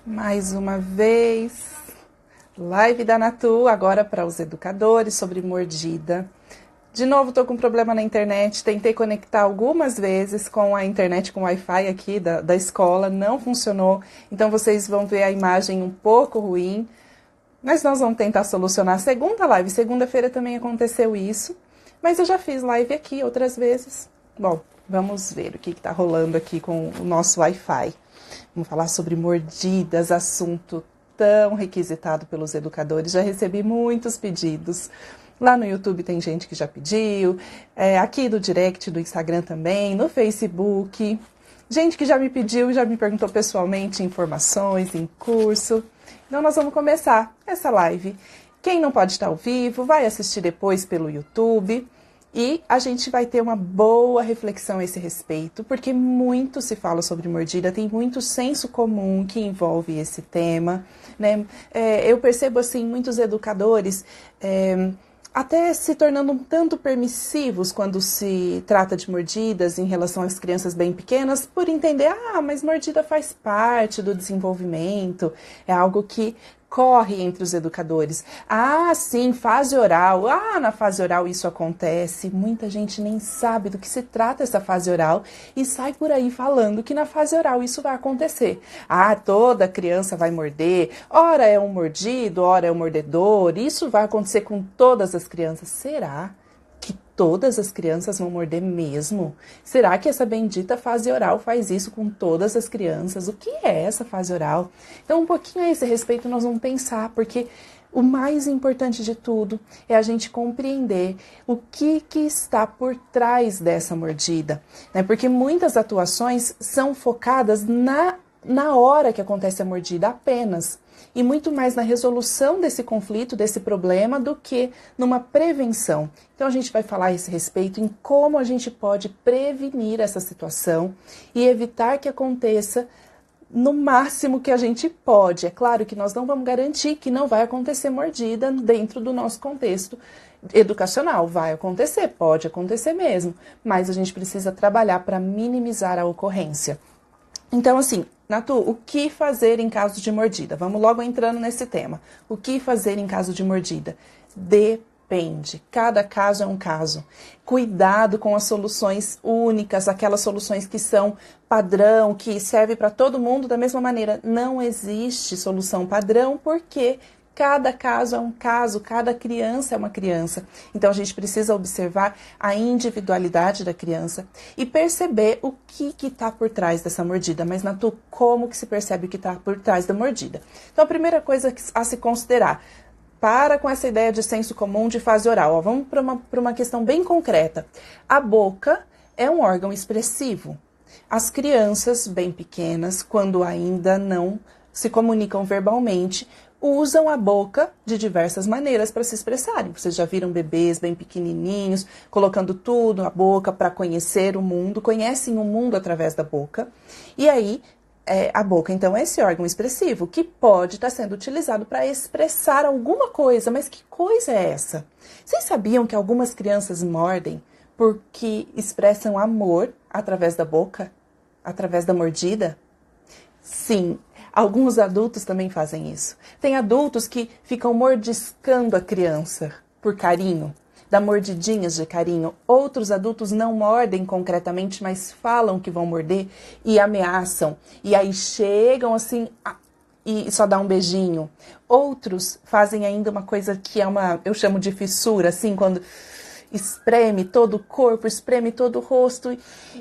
Mais uma vez, live da Natu, agora para os educadores sobre mordida. De novo, estou com um problema na internet, tentei conectar algumas vezes com a internet, com o Wi-Fi aqui da escola, não funcionou. Então vocês vão ver a imagem um pouco ruim, mas nós vamos tentar solucionar a segunda live. Segunda-feira também aconteceu isso, mas eu já fiz live aqui outras vezes. Bom, vamos ver o que está rolando aqui com o nosso Wi-Fi. Vamos falar sobre mordidas, assunto tão requisitado pelos educadores. Já recebi muitos pedidos. Lá no YouTube tem gente que já pediu, aqui do direct do Instagram também, no Facebook. Gente que já me pediu, já me perguntou pessoalmente informações em curso. Então nós vamos começar essa live. Quem não pode estar ao vivo, vai assistir depois pelo YouTube. E a gente vai ter uma boa reflexão a esse respeito, porque muito se fala sobre mordida, tem muito senso comum que envolve esse tema, né? Eu percebo, assim, muitos educadores até se tornando um tanto permissivos quando se trata de mordidas em relação às crianças bem pequenas, por entender, mas mordida faz parte do desenvolvimento, é algo que corre entre os educadores. Sim, fase oral. Na fase oral isso acontece. Muita gente nem sabe do que se trata essa fase oral e sai por aí falando que na fase oral isso vai acontecer. Toda criança vai morder. Ora é um mordido, ora é um mordedor. Isso vai acontecer com todas as crianças. Será que todas as crianças vão morder mesmo? Será que essa bendita fase oral faz isso com todas as crianças? O que é essa fase oral? Então, um pouquinho a esse respeito nós vamos pensar, porque o mais importante de tudo é a gente compreender o que está por trás dessa mordida, né? Porque muitas atuações são focadas na hora que acontece a mordida apenas, e muito mais na resolução desse conflito, desse problema, do que numa prevenção. Então a gente vai falar a esse respeito em como a gente pode prevenir essa situação e evitar que aconteça no máximo que a gente pode. É claro que nós não vamos garantir que não vai acontecer mordida dentro do nosso contexto educacional. Vai acontecer, pode acontecer mesmo, mas a gente precisa trabalhar para minimizar a ocorrência. Então, assim, Natu, o que fazer em caso de mordida? Vamos logo entrando nesse tema. O que fazer em caso de mordida? Depende. Cada caso é um caso. Cuidado com as soluções únicas, aquelas soluções que são padrão, que servem para todo mundo da mesma maneira. Não existe solução padrão, porque cada caso é um caso, cada criança é uma criança. Então a gente precisa observar a individualidade da criança e perceber o que está por trás dessa mordida. Mas, Natu, como que se percebe o que está por trás da mordida? Então a primeira coisa a se considerar, para com essa ideia de senso comum de fase oral. Vamos para uma questão bem concreta. A boca é um órgão expressivo. As crianças bem pequenas, quando ainda não se comunicam verbalmente, usam a boca de diversas maneiras para se expressarem. Vocês já viram bebês bem pequenininhos, colocando tudo na boca para conhecer o mundo, conhecem o mundo através da boca. E aí, a boca, então, é esse órgão expressivo que pode estar sendo utilizado para expressar alguma coisa. Mas que coisa é essa? Vocês sabiam que algumas crianças mordem porque expressam amor através da boca? Através da mordida? Sim. Alguns adultos também fazem isso. Tem adultos que ficam mordiscando a criança por carinho, dá mordidinhas de carinho. Outros adultos não mordem concretamente, mas falam que vão morder e ameaçam. E aí chegam assim e só dá um beijinho. Outros fazem ainda uma coisa que eu chamo de fissura, assim, quando espreme todo o corpo, espreme todo o rosto,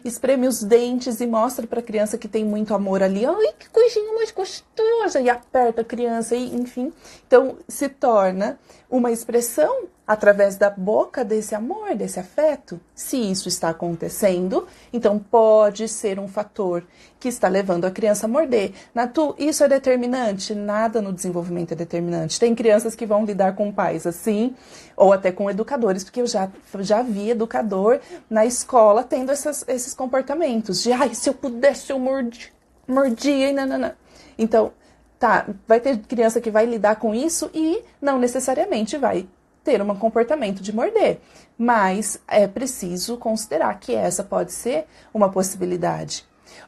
espreme os dentes e mostra para a criança que tem muito amor ali. Ai, que coisinha mais gostosa! E aperta a criança, e enfim. Então, se torna uma expressão através da boca desse amor, desse afeto. Se isso está acontecendo, então pode ser um fator que está levando a criança a morder. Natu, isso é determinante? Nada no desenvolvimento é determinante. Tem crianças que vão lidar com pais assim, ou até com educadores, porque eu já vi educador na escola tendo esses comportamentos de, se eu pudesse eu mordia e nananã. Então, vai ter criança que vai lidar com isso e não necessariamente vai ter um comportamento de morder, mas é preciso considerar que essa pode ser uma possibilidade.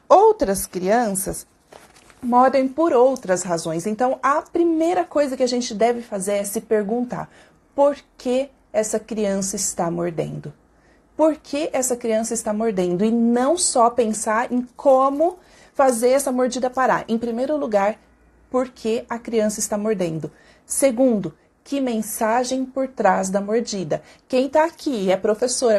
Outras crianças mordem por outras razões. Então, a primeira coisa que a gente deve fazer é se perguntar: por que essa criança está mordendo? Por que essa criança está mordendo? E não só pensar em como fazer essa mordida parar. Em primeiro lugar, por que a criança está mordendo? Segundo, que mensagem por trás da mordida? Quem está aqui é professor,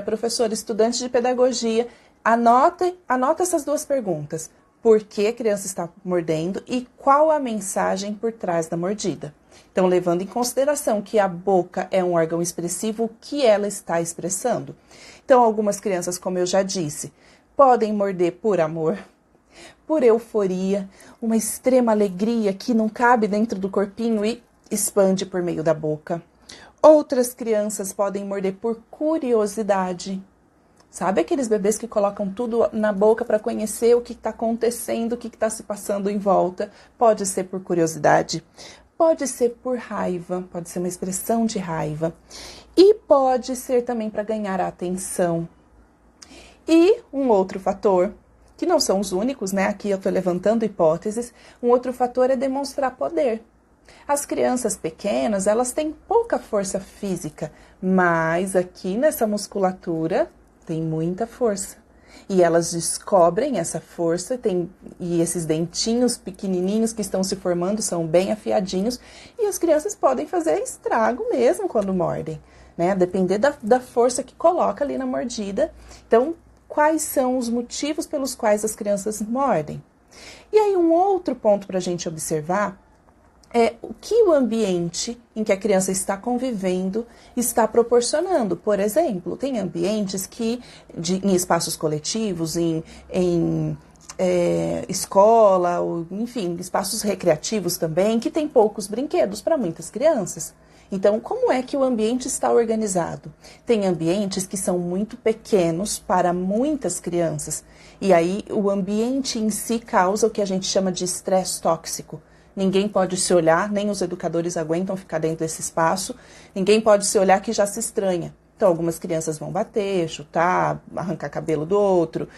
estudante de pedagogia, anota essas duas perguntas. Por que a criança está mordendo e qual a mensagem por trás da mordida? Então, levando em consideração que a boca é um órgão expressivo, o que ela está expressando? Então, algumas crianças, como eu já disse, podem morder por amor, por euforia, uma extrema alegria que não cabe dentro do corpinho e expande por meio da boca. Outras crianças podem morder por curiosidade. Sabe aqueles bebês que colocam tudo na boca para conhecer o que está acontecendo, o que está se passando em volta? Pode ser por curiosidade, pode ser por raiva, pode ser uma expressão de raiva. E pode ser também para ganhar a atenção. E um outro fator, que não são os únicos, né? Aqui eu estou levantando hipóteses. Um outro fator é demonstrar poder. As crianças pequenas, elas têm pouca força física, mas aqui nessa musculatura tem muita força. E elas descobrem essa força, e esses dentinhos pequenininhos que estão se formando são bem afiadinhos, e as crianças podem fazer estrago mesmo quando mordem, né? A depender da força que coloca ali na mordida. Então, quais são os motivos pelos quais as crianças mordem? E aí, um outro ponto para a gente observar é o que o ambiente em que a criança está convivendo está proporcionando. Por exemplo, tem ambientes que, em espaços coletivos, em escola, ou, enfim, espaços recreativos também, que tem poucos brinquedos para muitas crianças. Então, como é que o ambiente está organizado? Tem ambientes que são muito pequenos para muitas crianças. E aí, o ambiente em si causa o que a gente chama de estresse tóxico. Ninguém pode se olhar, nem os educadores aguentam ficar dentro desse espaço. Ninguém pode se olhar que já se estranha. Então, algumas crianças vão bater, chutar, arrancar cabelo do outro,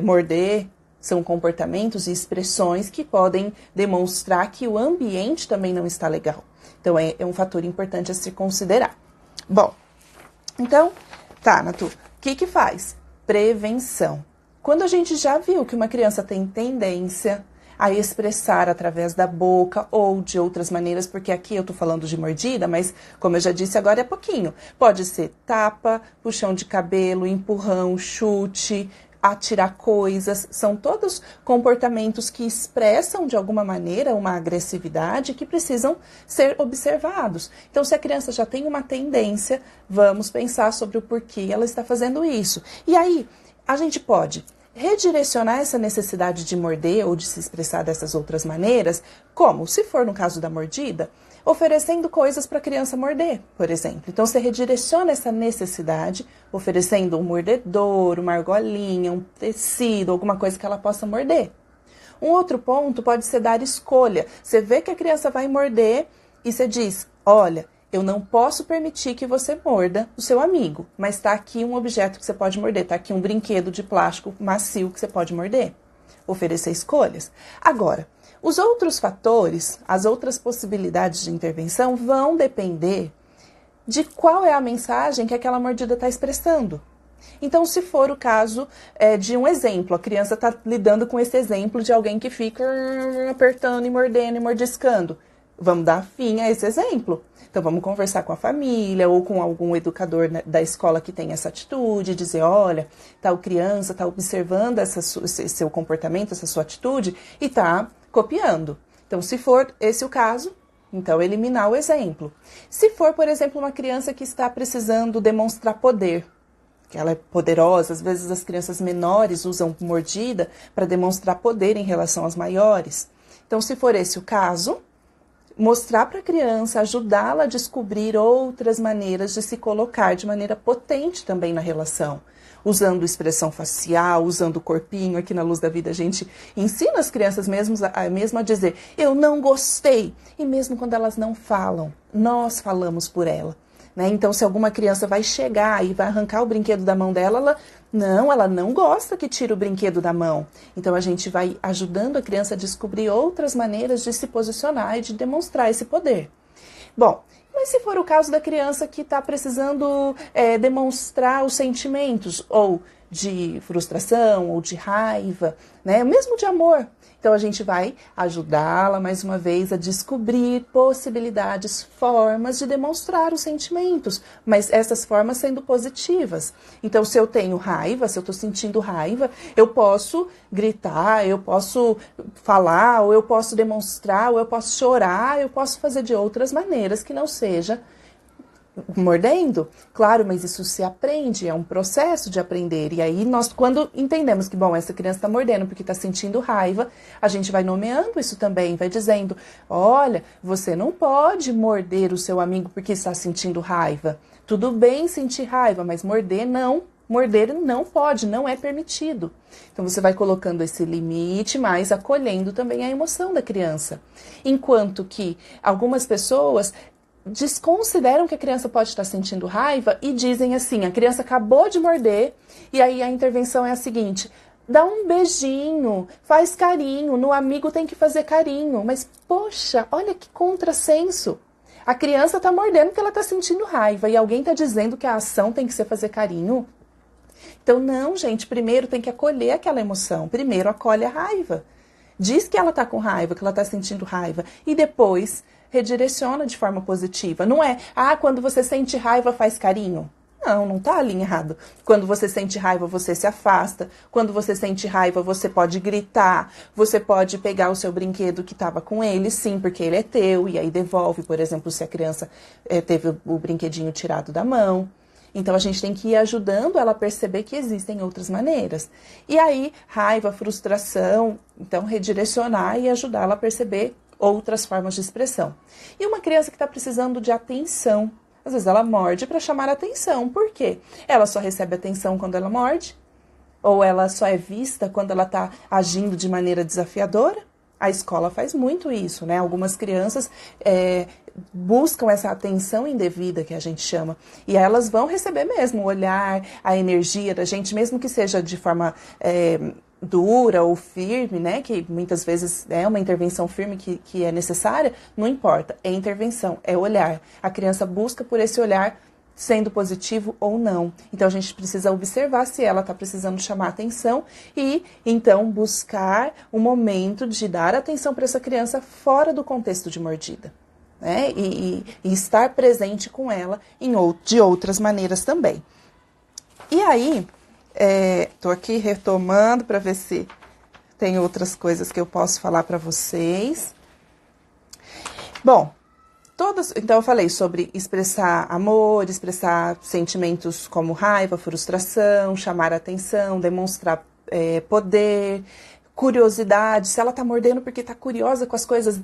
morder. São comportamentos e expressões que podem demonstrar que o ambiente também não está legal. Então, é um fator importante a se considerar. Bom, então, tá, Natu, o que faz? Prevenção. Quando a gente já viu que uma criança tem tendência a expressar através da boca ou de outras maneiras, porque aqui eu tô falando de mordida, mas como eu já disse agora é pouquinho. Pode ser tapa, puxão de cabelo, empurrão, chute, atirar coisas, são todos comportamentos que expressam de alguma maneira uma agressividade que precisam ser observados. Então, se a criança já tem uma tendência, vamos pensar sobre o porquê ela está fazendo isso. E aí, a gente pode redirecionar essa necessidade de morder ou de se expressar dessas outras maneiras, como, se for no caso da mordida, oferecendo coisas para a criança morder, por exemplo. Então, você redireciona essa necessidade, oferecendo um mordedor, uma argolinha, um tecido, alguma coisa que ela possa morder. Um outro ponto pode ser dar escolha. Você vê que a criança vai morder e você diz, olha, eu não posso permitir que você morda o seu amigo, mas está aqui um objeto que você pode morder, está aqui um brinquedo de plástico macio que você pode morder. Oferecer escolhas. Agora, os outros fatores, as outras possibilidades de intervenção vão depender de qual é a mensagem que aquela mordida está expressando. Então, se for o caso de um exemplo, a criança está lidando com esse exemplo de alguém que fica apertando e mordendo e mordiscando, vamos dar fim a esse exemplo. Então, vamos conversar com a família ou com algum educador da escola que tem essa atitude, dizer, olha, tal criança está observando esse seu comportamento, essa sua atitude e está copiando. Então, se for esse o caso, então eliminar o exemplo. Se for, por exemplo, uma criança que está precisando demonstrar poder, que ela é poderosa, às vezes as crianças menores usam mordida para demonstrar poder em relação às maiores. Então, se for esse o caso, mostrar para a criança, ajudá-la a descobrir outras maneiras de se colocar de maneira potente também na relação. Usando expressão facial, usando o corpinho. Aqui na Luz da Vida a gente ensina as crianças mesmo a dizer, eu não gostei. E mesmo quando elas não falam, nós falamos por ela. né? Então, se alguma criança vai chegar e vai arrancar o brinquedo da mão dela, ela não gosta que tire o brinquedo da mão. Então, a gente vai ajudando a criança a descobrir outras maneiras de se posicionar e de demonstrar esse poder. Bom, mas se for o caso da criança que está precisando demonstrar os sentimentos, ou de frustração, ou de raiva, né? Mesmo de amor. Então, a gente vai ajudá-la, mais uma vez, a descobrir possibilidades, formas de demonstrar os sentimentos, mas essas formas sendo positivas. Então, se eu tenho raiva, se eu estou sentindo raiva, eu posso gritar, eu posso falar, ou eu posso demonstrar, ou eu posso chorar, eu posso fazer de outras maneiras que não seja mordendo, claro, mas isso se aprende, é um processo de aprender. E aí nós, quando entendemos que, bom, essa criança está mordendo porque está sentindo raiva, a gente vai nomeando isso também, vai dizendo, olha, você não pode morder o seu amigo porque está sentindo raiva. Tudo bem sentir raiva, mas morder não pode, não é permitido. Então você vai colocando esse limite, mas acolhendo também a emoção da criança. Enquanto que algumas pessoas desconsideram que a criança pode estar sentindo raiva e dizem assim, a criança acabou de morder e aí a intervenção é a seguinte, dá um beijinho, faz carinho, no amigo tem que fazer carinho, mas poxa, olha que contrassenso. A criança está mordendo porque ela está sentindo raiva e alguém está dizendo que a ação tem que ser fazer carinho. Então não, gente, primeiro tem que acolher aquela emoção, primeiro acolhe a raiva. Diz que ela está com raiva, que ela está sentindo raiva e depois redireciona de forma positiva. Não é, quando você sente raiva, faz carinho. Não está alinhado. Quando você sente raiva, você se afasta. Quando você sente raiva, você pode gritar. Você pode pegar o seu brinquedo que estava com ele, sim, porque ele é teu. E aí devolve, por exemplo, se a criança teve o brinquedinho tirado da mão. Então, a gente tem que ir ajudando ela a perceber que existem outras maneiras. E aí, raiva, frustração, então redirecionar e ajudá-la a perceber outras formas de expressão. E uma criança que está precisando de atenção, às vezes ela morde para chamar a atenção. Por quê? Ela só recebe atenção quando ela morde? Ou ela só é vista quando ela está agindo de maneira desafiadora? A escola faz muito isso, né? Algumas crianças buscam essa atenção indevida, que a gente chama, e elas vão receber mesmo o olhar, a energia da gente, mesmo que seja de forma dura ou firme, né, que muitas vezes é uma intervenção firme que é necessária, não importa, é intervenção, é olhar. A criança busca por esse olhar, sendo positivo ou não. Então, a gente precisa observar se ela está precisando chamar atenção e, então, buscar um momento de dar atenção para essa criança fora do contexto de mordida, né, e estar presente com ela de outras maneiras também. E aí, tô aqui retomando para ver se tem outras coisas que eu posso falar para vocês. Bom, então eu falei sobre expressar amor, expressar sentimentos como raiva, frustração, chamar atenção, demonstrar poder, curiosidade, se ela está mordendo porque está curiosa com as coisas,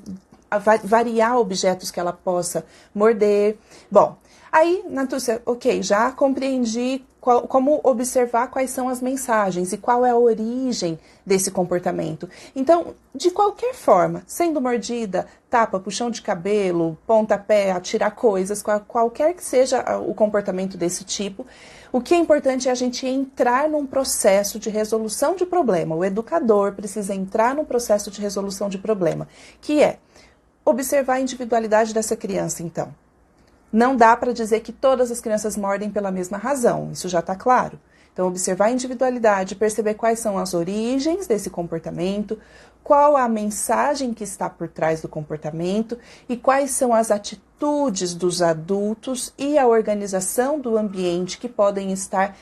variar objetos que ela possa morder. Bom, aí, Natúcia, ok, já compreendi como observar quais são as mensagens e qual é a origem desse comportamento. Então, de qualquer forma, sendo mordida, tapa, puxão de cabelo, pontapé, atirar coisas, qualquer que seja o comportamento desse tipo, o que é importante é a gente entrar num processo de resolução de problema. O educador precisa entrar num processo de resolução de problema, que é observar a individualidade dessa criança, então. Não dá para dizer que todas as crianças mordem pela mesma razão, isso já está claro. Então, observar a individualidade, perceber quais são as origens desse comportamento, qual a mensagem que está por trás do comportamento e quais são as atitudes dos adultos e a organização do ambiente que podem estar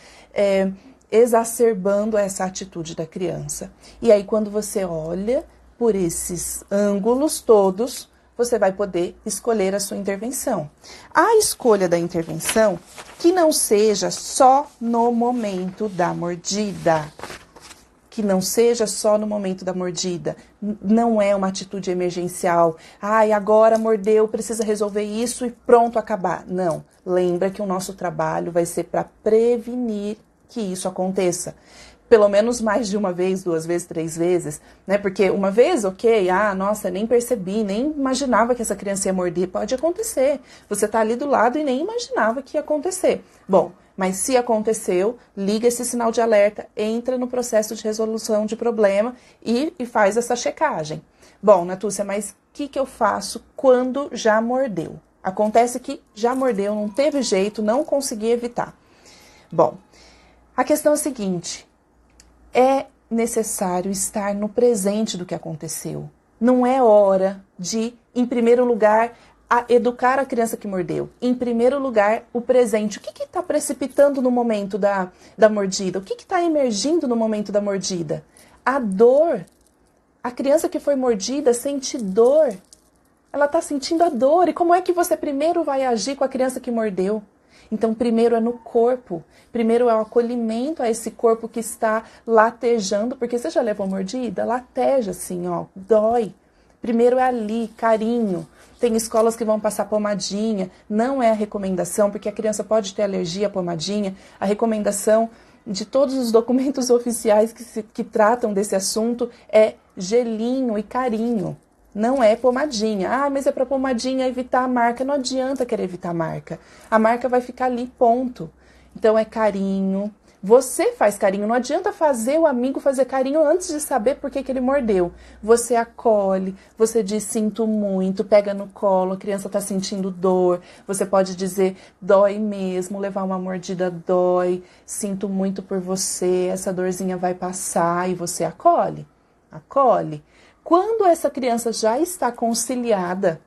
exacerbando essa atitude da criança. E aí, quando você olha por esses ângulos todos, você vai poder escolher a sua intervenção. A escolha da intervenção que não seja só no momento da mordida. Que não seja só no momento da mordida. Não é uma atitude emergencial. Agora mordeu, precisa resolver isso e pronto, acabar. Não. Lembra que o nosso trabalho vai ser para prevenir que isso aconteça. pelo menos mais de uma vez, 2 vezes, 3 vezes, né? Porque uma vez, ok, nossa, nem percebi, nem imaginava que essa criança ia morder. Pode acontecer. Você tá ali do lado e nem imaginava que ia acontecer. Bom, mas se aconteceu, liga esse sinal de alerta, entra no processo de resolução de problema e faz essa checagem. Bom, Natúcia, mas o que eu faço quando já mordeu? Acontece que já mordeu, não teve jeito, não consegui evitar. Bom, a questão é a seguinte, é necessário estar no presente do que aconteceu. Não é hora de, em primeiro lugar, educar a criança que mordeu. Em primeiro lugar, o presente. O que está precipitando no momento da mordida? O que está emergindo no momento da mordida? A dor. A criança que foi mordida sente dor. Ela está sentindo a dor. E como é que você primeiro vai agir com a criança que mordeu? Então, primeiro é no corpo. Primeiro é o acolhimento a esse corpo que está latejando. Porque você já levou mordida? Lateja assim, ó, dói. Primeiro é ali, carinho. Tem escolas que vão passar pomadinha. Não é a recomendação, porque a criança pode ter alergia à pomadinha. A recomendação de todos os documentos oficiais que tratam desse assunto é gelinho e carinho. Não é pomadinha. Mas é para pomadinha evitar a marca. Não adianta querer evitar a marca. A marca vai ficar ali, ponto. Então é carinho. Você faz carinho. Não adianta fazer o amigo fazer carinho antes de saber por que ele mordeu. Você acolhe, você diz sinto muito, pega no colo, a criança está sentindo dor. Você pode dizer dói mesmo, levar uma mordida dói, sinto muito por você, essa dorzinha vai passar e você acolhe. Acolhe. Quando essa criança já está conciliada,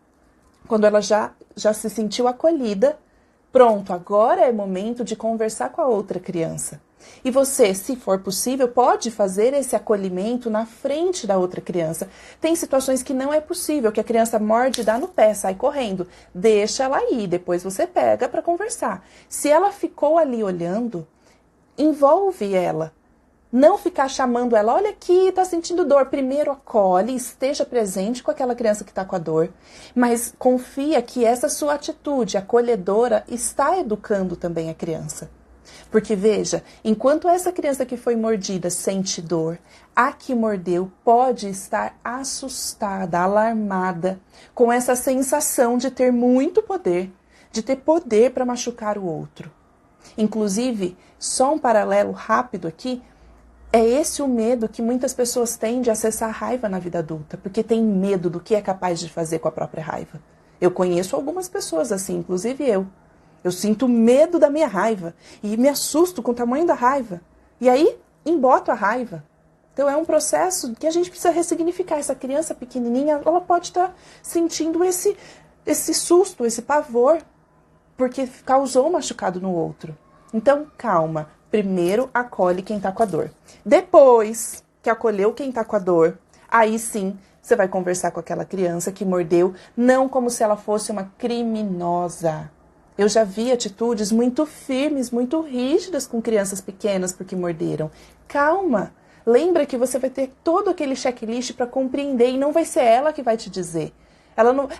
quando ela já se sentiu acolhida, pronto, agora é momento de conversar com a outra criança. E você, se for possível, pode fazer esse acolhimento na frente da outra criança. Tem situações que não é possível, que a criança morde, dá no pé, sai correndo. Deixa ela ir, depois você pega para conversar. Se ela ficou ali olhando, envolve ela. Não ficar chamando ela, olha aqui, tá sentindo dor. Primeiro acolhe, esteja presente com aquela criança que tá com a dor. Mas confia que essa sua atitude acolhedora está educando também a criança. Porque veja, enquanto essa criança que foi mordida sente dor, a que mordeu pode estar assustada, alarmada, com essa sensação de ter muito poder, de ter poder para machucar o outro. Inclusive, só um paralelo rápido aqui, é esse o medo que muitas pessoas têm de acessar a raiva na vida adulta, porque tem medo do que é capaz de fazer com a própria raiva. Eu conheço algumas pessoas assim, inclusive eu. Eu sinto medo da minha raiva e me assusto com o tamanho da raiva. E aí, emboto a raiva. Então é um processo que a gente precisa ressignificar. Essa criança pequenininha, ela pode estar sentindo esse susto, esse pavor, porque causou um machucado no outro. Então, calma. Primeiro, acolhe quem está com a dor. Depois que acolheu quem está com a dor, aí sim, você vai conversar com aquela criança que mordeu, não como se ela fosse uma criminosa. Eu já vi atitudes muito firmes, muito rígidas com crianças pequenas porque morderam. Calma, lembra que você vai ter todo aquele checklist para compreender e não vai ser ela que vai te dizer.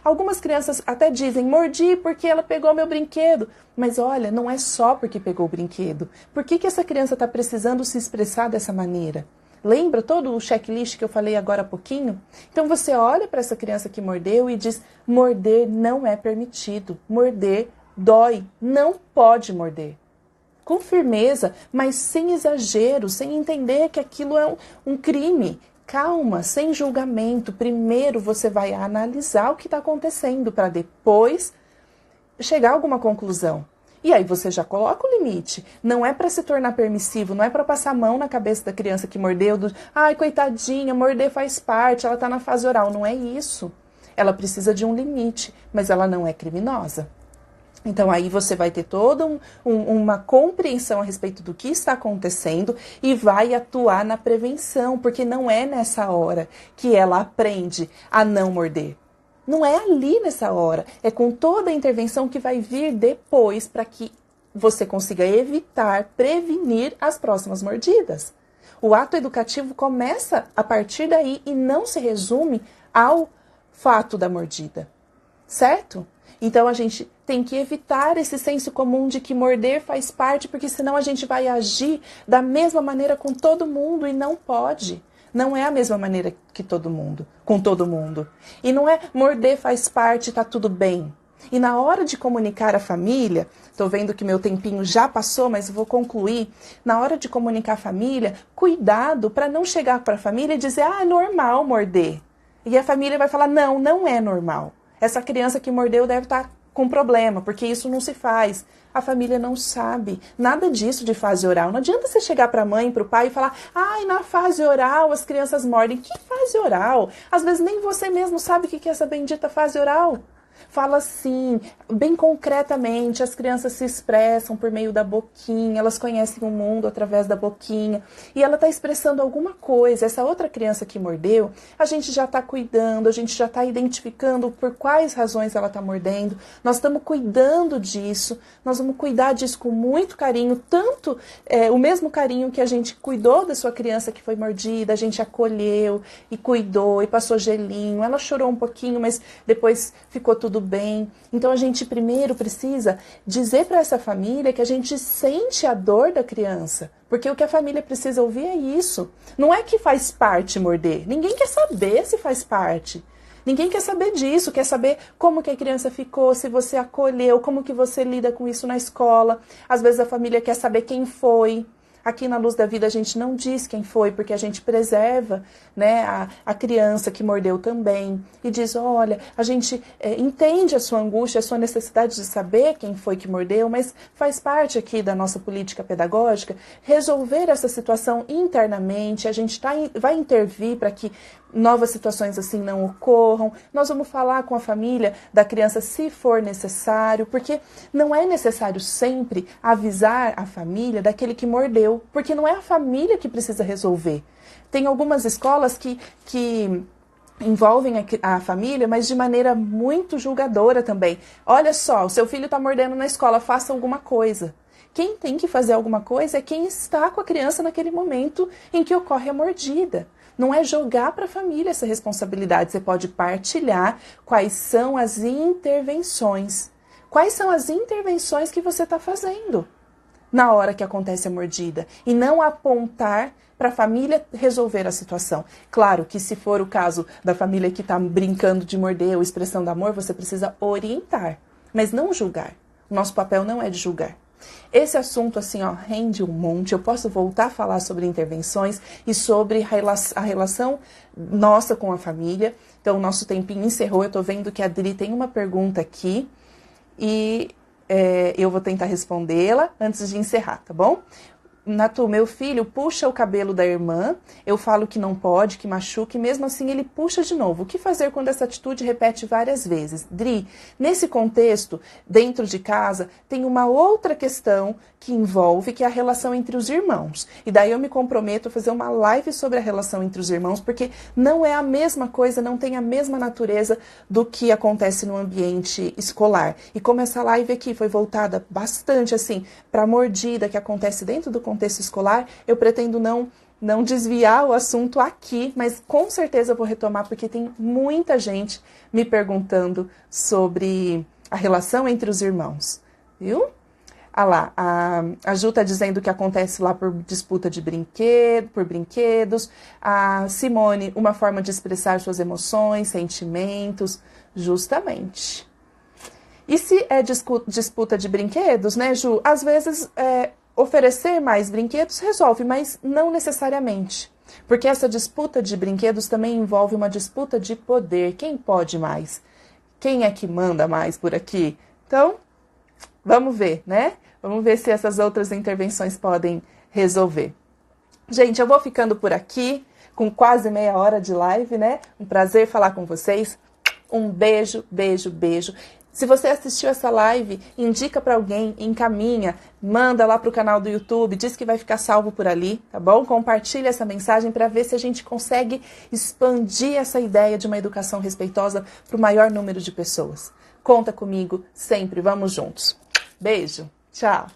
Algumas crianças até dizem, mordi porque ela pegou meu brinquedo. Mas olha, não é só porque pegou o brinquedo. Por que essa criança está precisando se expressar dessa maneira? Lembra todo o checklist que eu falei agora há pouquinho? Então você olha para essa criança que mordeu e diz, morder não é permitido. Morder dói, não pode morder. Com firmeza, mas sem exagero, sem entender que aquilo é um crime. Calma, sem julgamento. Primeiro você vai analisar o que está acontecendo para depois chegar a alguma conclusão. E aí você já coloca o limite. Não é para se tornar permissivo, não é para passar a mão na cabeça da criança que mordeu. Ai, coitadinha, morder faz parte, ela está na fase oral. Não é isso. Ela precisa de um limite, mas ela não é criminosa. Então aí você vai ter toda uma compreensão a respeito do que está acontecendo e vai atuar na prevenção, porque não é nessa hora que ela aprende a não morder. Não é ali nessa hora, é com toda a intervenção que vai vir depois para que você consiga evitar, prevenir as próximas mordidas. O ato educativo começa a partir daí e não se resume ao fato da mordida, certo? Então a gente tem que evitar esse senso comum de que morder faz parte, porque senão a gente vai agir da mesma maneira com todo mundo e não pode. Não é a mesma maneira que todo mundo, com todo mundo. E não é morder faz parte, tá tudo bem. E na hora de comunicar à família, estou vendo que meu tempinho já passou, mas vou concluir. Na hora de comunicar à família, cuidado para não chegar para a família e dizer, é normal morder. E a família vai falar, não é normal. Essa criança que mordeu deve estar com problema, porque isso não se faz. A família não sabe nada disso de fase oral. Não adianta você chegar para a mãe, para o pai e falar, na fase oral as crianças mordem. Que fase oral? Às vezes nem você mesmo sabe o que é essa bendita fase oral. Fala assim, bem concretamente, as crianças se expressam por meio da boquinha, elas conhecem o mundo através da boquinha, e ela está expressando alguma coisa. Essa outra criança que mordeu, a gente já está cuidando, a gente já está identificando por quais razões ela está mordendo, nós estamos cuidando disso, nós vamos cuidar disso com muito carinho, tanto o mesmo carinho que a gente cuidou da sua criança que foi mordida, a gente acolheu e cuidou e passou gelinho, ela chorou um pouquinho, mas depois ficou tudo bem. Então a gente primeiro precisa dizer para essa família que a gente sente a dor da criança, porque o que a família precisa ouvir é isso. Não é que faz parte morder. Ninguém quer saber se faz parte. Ninguém quer saber disso, quer saber como que a criança ficou, se você acolheu, como que você lida com isso na escola. Às vezes a família quer saber quem foi. Aqui na Luz da Vida a gente não diz quem foi, porque a gente preserva, né, a criança que mordeu também. E diz, olha, a gente entende a sua angústia, a sua necessidade de saber quem foi que mordeu, mas faz parte aqui da nossa política pedagógica resolver essa situação internamente. A gente vai intervir para que novas situações assim não ocorram. Nós vamos falar com a família da criança se for necessário, porque não é necessário sempre avisar a família daquele que mordeu, porque não é a família que precisa resolver. Tem algumas escolas que envolvem a família, mas de maneira muito julgadora também. Olha só, o seu filho está mordendo na escola, faça alguma coisa. Quem tem que fazer alguma coisa é quem está com a criança naquele momento em que ocorre a mordida. Não é jogar para a família essa responsabilidade. Você pode partilhar quais são as intervenções. Quais são as intervenções que você está fazendo na hora que acontece a mordida. E não apontar para a família resolver a situação. Claro que se for o caso da família que está brincando de morder ou expressão de amor, você precisa orientar, mas não julgar. O nosso papel não é de julgar. Esse assunto, assim, rende um monte. Eu posso voltar a falar sobre intervenções e sobre a relação nossa com a família. Então, o nosso tempinho encerrou. Eu estou vendo que a Adri tem uma pergunta aqui e eu vou tentar respondê-la antes de encerrar, tá bom? Natu, meu filho puxa o cabelo da irmã, eu falo que não pode, que machuca, e mesmo assim ele puxa de novo. O que fazer quando essa atitude repete várias vezes? Dri, nesse contexto, dentro de casa, tem uma outra questão que envolve, que é a relação entre os irmãos. E daí eu me comprometo a fazer uma live sobre a relação entre os irmãos, porque não é a mesma coisa, não tem a mesma natureza do que acontece no ambiente escolar. E como essa live aqui foi voltada bastante, assim, para a mordida que acontece dentro do contexto escolar, eu pretendo não desviar o assunto aqui, mas com certeza eu vou retomar, porque tem muita gente me perguntando sobre a relação entre os irmãos, viu? Ah lá, a Ju está dizendo que acontece lá por disputa de brinquedos. A Simone, uma forma de expressar suas emoções, sentimentos, justamente. E se é disputa de brinquedos, né, Ju? Às vezes oferecer mais brinquedos resolve, mas não necessariamente. Porque essa disputa de brinquedos também envolve uma disputa de poder. Quem pode mais? Quem é que manda mais por aqui? Então, vamos ver, né? Vamos ver se essas outras intervenções podem resolver. Gente, eu vou ficando por aqui, com quase meia hora de live, né? Um prazer falar com vocês. Um beijo, beijo, beijo. Se você assistiu essa live, indica para alguém, encaminha, manda lá para o canal do YouTube, diz que vai ficar salvo por ali, tá bom? Compartilha essa mensagem para ver se a gente consegue expandir essa ideia de uma educação respeitosa para o maior número de pessoas. Conta comigo sempre, vamos juntos. Beijo, tchau!